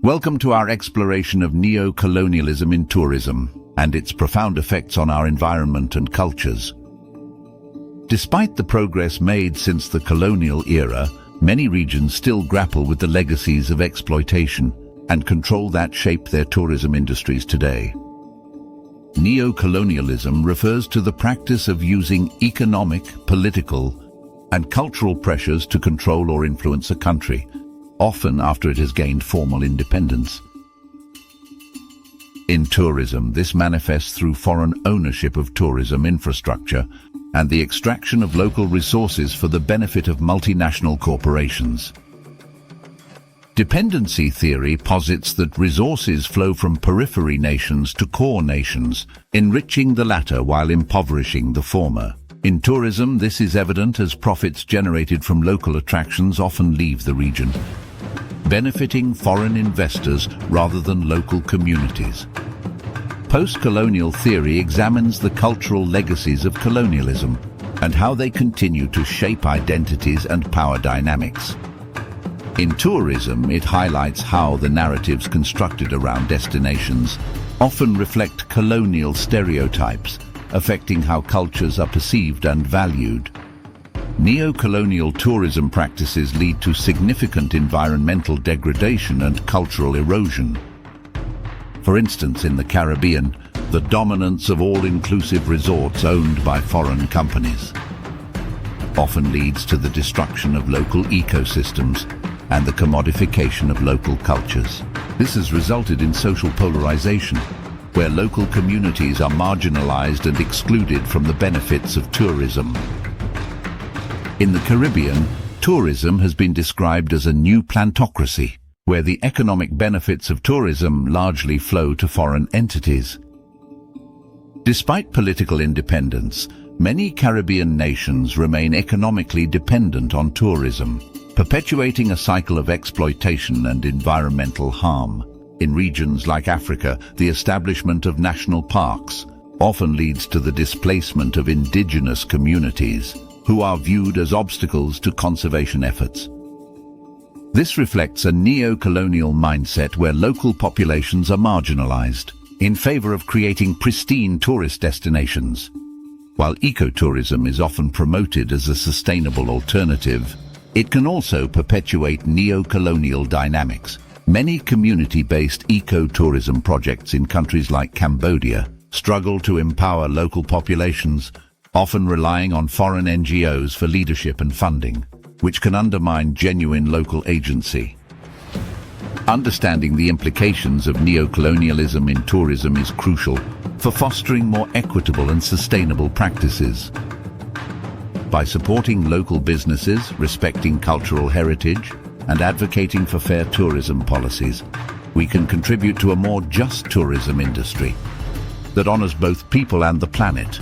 Welcome to our exploration of neo-colonialism in tourism and its profound effects on our environment and cultures. Despite the progress made since the colonial era, many regions still grapple with the legacies of exploitation and control that shape their tourism industries today. Neo-colonialism refers to the practice of using economic, political, and cultural pressures to control or influence a country, often after it has gained formal independence. In tourism, this manifests through foreign ownership of tourism infrastructure and the extraction of local resources for the benefit of multinational corporations. Dependency theory posits that resources flow from periphery nations to core nations, enriching the latter while impoverishing the former. In tourism, this is evident as profits generated from local attractions often leave the region, benefiting foreign investors rather than local communities. Postcolonial theory examines the cultural legacies of colonialism and how they continue to shape identities and power dynamics. In tourism, it highlights how the narratives constructed around destinations often reflect colonial stereotypes, affecting how cultures are perceived and valued. Neo-colonial tourism practices lead to significant environmental degradation and cultural erosion. For instance, in the Caribbean, the dominance of all-inclusive resorts owned by foreign companies often leads to the destruction of local ecosystems and the commodification of local cultures. This has resulted in social polarization, where local communities are marginalized and excluded from the benefits of tourism. In the Caribbean, tourism has been described as a new plantocracy, where the economic benefits of tourism largely flow to foreign entities. Despite political independence, many Caribbean nations remain economically dependent on tourism, perpetuating a cycle of exploitation and environmental harm. In regions like Africa, the establishment of national parks often leads to the displacement of indigenous communities, who are viewed as obstacles to conservation efforts. This reflects a neo-colonial mindset where local populations are marginalized in favor of creating pristine tourist destinations. While ecotourism is often promoted as a sustainable alternative, it can also perpetuate neo-colonial dynamics. Many community-based ecotourism projects in countries like Cambodia struggle to empower local populations, often relying on foreign NGOs for leadership and funding, which can undermine genuine local agency. Understanding the implications of neo-colonialism in tourism is crucial for fostering more equitable and sustainable practices. By supporting local businesses, respecting cultural heritage, and advocating for fair tourism policies, we can contribute to a more just tourism industry that honors both people and the planet.